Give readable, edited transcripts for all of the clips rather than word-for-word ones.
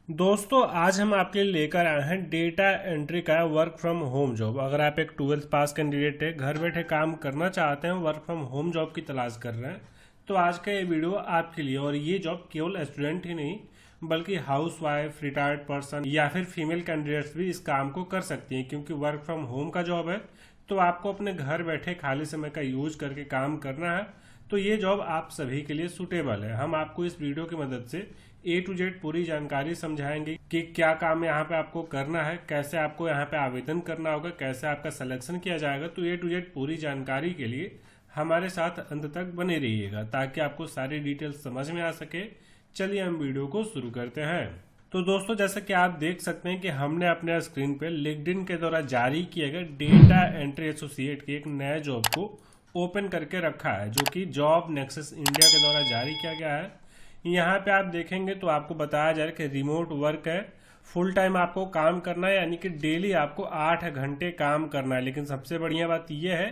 दोस्तों आज हम आपके लिए लेकर आए हैं डेटा एंट्री का वर्क फ्रॉम होम जॉब। अगर आप एक 12th पास कैंडिडेट है, घर बैठे काम करना चाहते हैं, वर्क फ्रॉम होम जॉब की तलाश कर रहे हैं, तो आज का ये वीडियो आपके लिए। और ये जॉब केवल स्टूडेंट ही नहीं बल्कि हाउस वाइफ, रिटायर्ड पर्सन या फिर फीमेल कैंडिडेट्स भी इस काम को कर सकती हैं, क्योंकि वर्क फ्रॉम होम का जॉब है। तो आपको अपने घर बैठे खाली समय का यूज करके काम करना है, तो ये जॉब आप सभी के लिए सूटेबल है। हम आपको इस वीडियो की मदद से A to Z पूरी जानकारी समझाएंगे कि क्या काम यहाँ पे आपको करना है, कैसे आपको यहाँ पे आवेदन करना होगा, कैसे आपका सिलेक्शन किया जाएगा। तो A to Z पूरी जानकारी के लिए हमारे साथ अंत तक बने रहिएगा, ताकि आपको सारी डिटेल्स समझ में आ सके। चलिए हम वीडियो को शुरू करते हैं। तो दोस्तों, जैसा कि आप देख सकते हैं कि हमने अपने स्क्रीन पे लिंक्डइन के द्वारा जारी किए गए डेटा एंट्री एसोसिएट के एक नए जॉब को ओपन करके रखा है, जो कि जॉब नेक्सस इंडिया के द्वारा जारी किया गया है। यहाँ पे आप देखेंगे तो आपको बताया जा रहा है कि रिमोट वर्क है, फुल टाइम आपको काम करना है, यानी कि डेली आपको 8 घंटे काम करना है। लेकिन सबसे बढ़िया बात यह है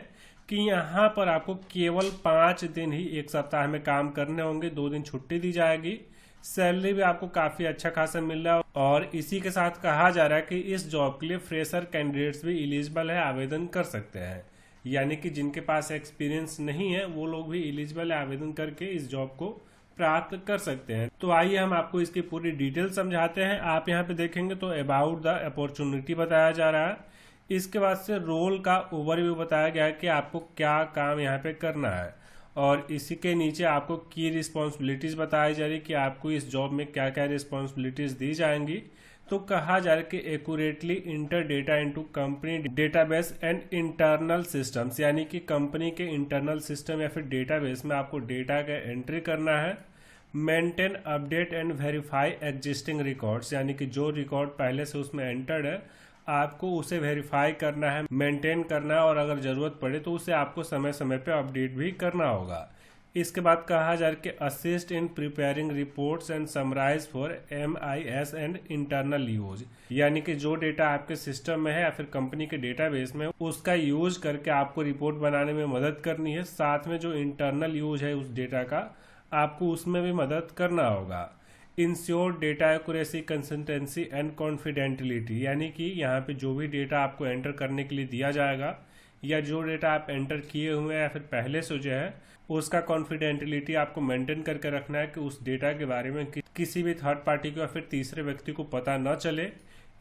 कि यहाँ पर आपको केवल 5 दिन ही एक सप्ताह में काम करने होंगे, 2 दिन छुट्टी दी जाएगी। सैलरी भी आपको काफी अच्छा खासा मिल रहा है, और इसी के साथ कहा जा रहा है कि इस जॉब के लिए फ्रेशर कैंडिडेट्स भी एलिजिबल है, आवेदन कर सकते हैं। यानी कि जिनके पास एक्सपीरियंस नहीं है वो लोग भी एलिजिबल है, आवेदन करके इस जॉब को प्राप्त कर सकते हैं। तो आइए हम आपको इसकी पूरी डिटेल समझाते हैं। आप यहाँ पे देखेंगे तो अबाउट द अपॉर्चुनिटी बताया जा रहा है। इसके बाद से रोल का ओवरव्यू बताया गया है कि आपको क्या काम यहाँ पे करना है, और इसी के नीचे आपको की रिस्पॉन्सिबिलिटीज बताई जा रही है कि आपको इस जॉब में क्या क्या रिस्पॉन्सिबिलिटीज दी जाएंगी। तो कहा जा रहा है कि accurately inter data into company database and internal systems, यानी कि कंपनी के इंटरनल सिस्टम या फिर डेटाबेस में आपको डेटा का एंट्री करना है। Maintain, update and verify existing records, यानी कि जो रिकॉर्ड पहले से उसमें एंटर्ड है आपको उसे वेरीफाई करना है, मेंटेन करना है, और अगर जरूरत पड़े तो उसे आपको समय समय पे अपडेट भी करना होगा। इसके बाद कहा जा रहा है कि assist in preparing reports and summarise for MIS and internal use, यानी कि जो डेटा आपके सिस्टम में है या फिर कंपनी के डेटाबेस में, उसका यूज करके आपको रिपोर्ट बनाने में मदद करनी है। साथ में जो इंटरनल यूज है उस डेटा का, आपको उसमें भी मदद करना होगा। Ensure data accuracy, consistency and confidentiality, यानी कि यहाँ पे जो भी डेटा आपको एंटर करने के लिए दिया जाएगा या जो डेटा आप एंटर किए हुए हैं या फिर पहले से जो है, उसका कॉन्फिडेंटिलिटी आपको मेंटेन करके रखना है कि उस डेटा के बारे में किसी भी थर्ड पार्टी को या फिर तीसरे व्यक्ति को पता न चले।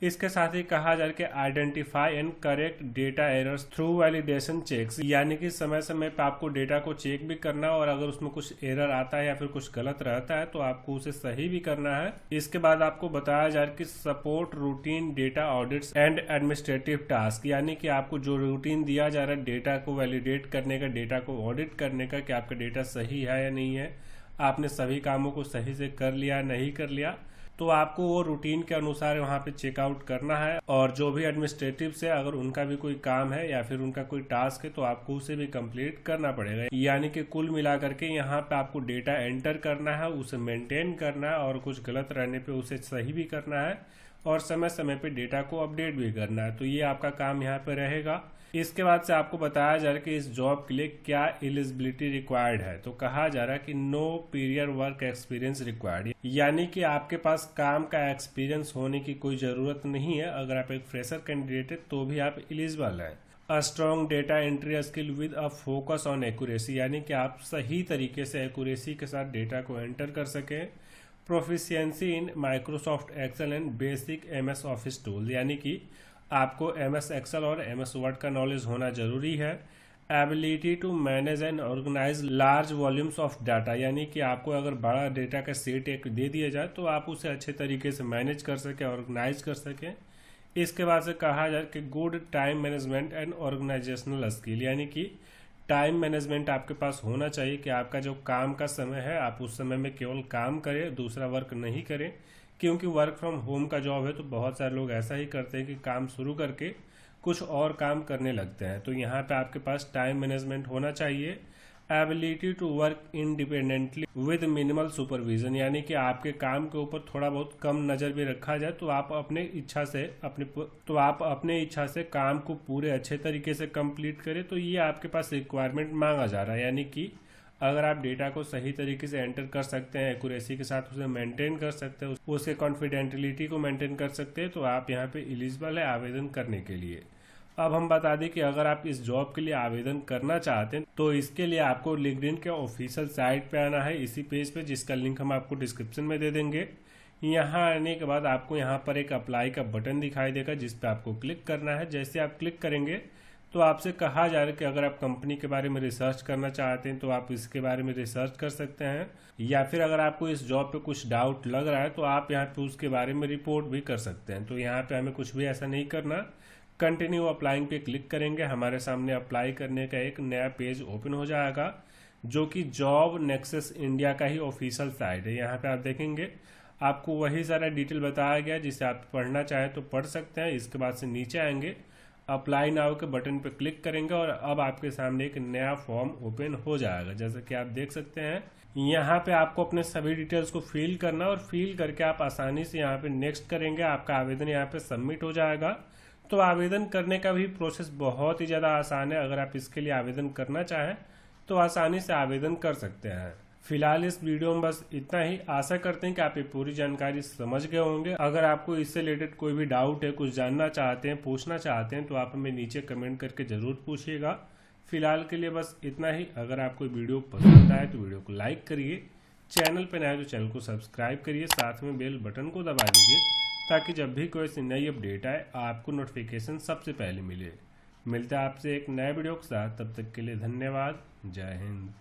इसके साथ ही कहा जा रहा है कि identify and correct data errors through validation checks, यानी कि समय समय पर आपको डेटा को चेक भी करना, और अगर उसमें कुछ एरर आता है या फिर कुछ गलत रहता है तो आपको उसे सही भी करना है। इसके बाद आपको बताया जा रहा है कि support routine data audits and administrative task, यानी कि आपको जो रूटीन दिया जा रहा है डेटा को वैलिडेट करने का, डेटा को ऑडिट करने का, कि आपका डेटा सही है या नहीं है, आपने सभी कामों को सही से कर लिया नहीं कर लिया, तो आपको वो रूटीन के अनुसार वहाँ पे चेकआउट करना है। और जो भी एडमिनिस्ट्रेटिव से अगर उनका भी कोई काम है या फिर उनका कोई टास्क है तो आपको उसे भी कंप्लीट करना पड़ेगा। यानी कि कुल मिलाकर के यहाँ पे आपको डेटा एंटर करना है, उसे मेंटेन करना है, और कुछ गलत रहने पे उसे सही भी करना है, और समय समय पे डेटा को अपडेट भी करना है। तो ये आपका काम यहाँ पे रहेगा। इसके बाद से आपको बताया जा रहा है कि इस जॉब के लिए क्या एलिजिबिलिटी रिक्वायर्ड है। तो कहा जा रहा है कि no period work experience required, यानी कि आपके पास काम का एक्सपीरियंस होने की कोई जरूरत नहीं है। अगर आप एक फ्रेशर कैंडिडेट है तो भी आप एलिजिबल है। A strong data entry skill with a focus on accuracy, यानी कि आप सही तरीके से एक्यूरेसी के साथ डेटा को एंटर कर सकें। Proficiency in Microsoft Excel and basic MS office tool, यानी कि आपको MS एक्सेल और MS वर्ड का नॉलेज होना जरूरी है। Ability to manage and organise large volumes of data, यानी कि आपको अगर बड़ा डेटा का सेट एक दे दिया जाए तो आप उसे अच्छे तरीके से मैनेज कर सकें, ऑर्गेनाइज कर सकें। इसके बाद से कहा जाए कि good time management and organisational skill, यानी कि टाइम मैनेजमेंट आपके पास होना चाहिए कि आपका जो काम का समय है आप उस समय में केवल काम करें, दूसरा वर्क नहीं करें। क्योंकि वर्क फ्रॉम होम का जॉब है तो बहुत सारे लोग ऐसा ही करते हैं कि काम शुरू करके कुछ और काम करने लगते हैं। तो यहाँ पे आपके पास टाइम मैनेजमेंट होना चाहिए। Ability to work independently with minimal supervision, यानी कि आपके काम के ऊपर थोड़ा बहुत कम नज़र भी रखा जाए तो आप अपने इच्छा से काम को पूरे अच्छे तरीके से कंप्लीट करें। तो ये आपके पास रिक्वायरमेंट मांगा जा रहा है, यानी कि अगर आप डेटा को सही तरीके से एंटर कर सकते हैं, एक्यूरेसी के साथ उसे मेंटेन कर सकते हैं, उसके कॉन्फिडेंटिलिटी को मेंटेन कर सकते हैं, तो आप यहाँ पे एलिजिबल है आवेदन करने के लिए। अब हम बता दें कि अगर आप इस जॉब के लिए आवेदन करना चाहते हैं तो इसके लिए आपको लिंक्डइन के ऑफिशियल साइट पे आना है, इसी पेज पे, जिसका लिंक हम आपको डिस्क्रिप्शन में दे देंगे। यहाँ आने के बाद आपको यहाँ पर एक अप्लाई का बटन दिखाई देगा, जिस पे आपको क्लिक करना है। जैसे आप क्लिक करेंगे तो आपसे कहा जा रहा है कि अगर आप कंपनी के बारे में रिसर्च करना चाहते हैं तो आप इसके बारे में रिसर्च कर सकते हैं, या फिर अगर आपको इस जॉब पे कुछ डाउट लग रहा है तो आप यहाँ पे उसके बारे में रिपोर्ट भी कर सकते हैं। तो यहाँ पे हमें कुछ भी ऐसा नहीं करना। कंटिन्यू अप्लाइंग पे क्लिक करेंगे, हमारे सामने अप्लाई करने का एक नया पेज ओपन हो जाएगा, जो कि जॉब नेक्सस इंडिया का ही ऑफिशियल साइट है। यहाँ पे आप देखेंगे आपको वही सारा डिटेल बताया गया, जिसे आप पढ़ना चाहें तो पढ़ सकते हैं। इसके बाद से नीचे आएंगे, अप्लाई नाउ के बटन पे क्लिक करेंगे और अब आपके सामने एक नया फॉर्म ओपन हो जाएगा। जैसा कि आप देख सकते हैं, यहाँ पे आपको अपने सभी डिटेल्स को फिल करना और फिल करके आप आसानी से यहाँ पे नेक्स्ट करेंगे, आपका आवेदन यहाँ पे सबमिट हो जाएगा। तो आवेदन करने का भी प्रोसेस बहुत ही ज़्यादा आसान है। अगर आप इसके लिए आवेदन करना चाहें तो आसानी से आवेदन कर सकते हैं। फिलहाल इस वीडियो में बस इतना ही। आशा करते हैं कि आप ये पूरी जानकारी समझ गए होंगे। अगर आपको इससे रिलेटेड कोई भी डाउट है, कुछ जानना चाहते हैं, पूछना चाहते हैं, तो आप हमें नीचे कमेंट करके ज़रूर पूछिएगा। फिलहाल के लिए बस इतना ही। अगर आपको वीडियो पसंद आए तो वीडियो को लाइक करिए, चैनल पर नए तो चैनल को सब्सक्राइब करिए, साथ में बेल बटन को दबा दीजिए, ताकि जब भी कोई सी नई अपडेट आए आपको नोटिफिकेशन सबसे पहले मिले। मिलते हैं आपसे एक नए वीडियो के साथ, तब तक के लिए धन्यवाद। जय हिंद।